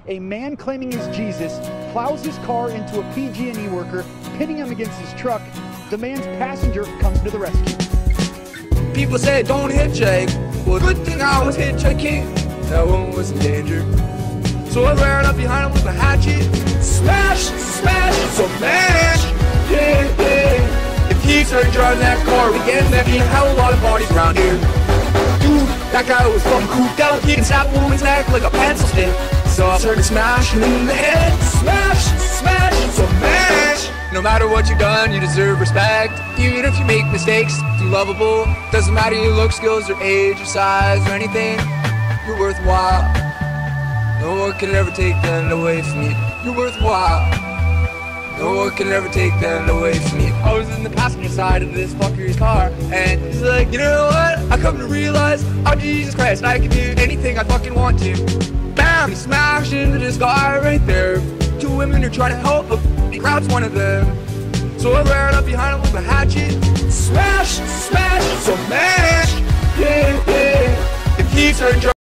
a man claiming he's Jesus plows his car into a PG&E worker, pitting him against his truck. The man's passenger comes to the rescue. People say don't hitchhike. Well, good thing I was hitchhiking. That one was in danger. So I ran up behind him with a hatchet. Smash, smash, so mash. Yeah, yeah. If he started driving that car, we get there being a hell of a lot of bodies around here. Dude, that guy was fucking cooped out. He can snap a woman's neck like a pencil stick. So I started smashing him in the head. Smash, smash, so mash. No matter what you've done, you deserve respect. Even if you make mistakes, you're lovable. Doesn't matter your look, skills, or age, or size, or anything. You're worthwhile. No one can ever take that away from me. You're worthwhile. No one can ever take that away from me. I was in the passenger side of this fucker's car, and he's like, you know what? I come to realize I'm Jesus Christ. I can do anything I fucking want to. Bam! He smashed into this guy right there. Two women are trying to help, but the crowd's one of them. So I ran up behind him with a hatchet. Smash, smash, so mash. Yeah, yeah. If he started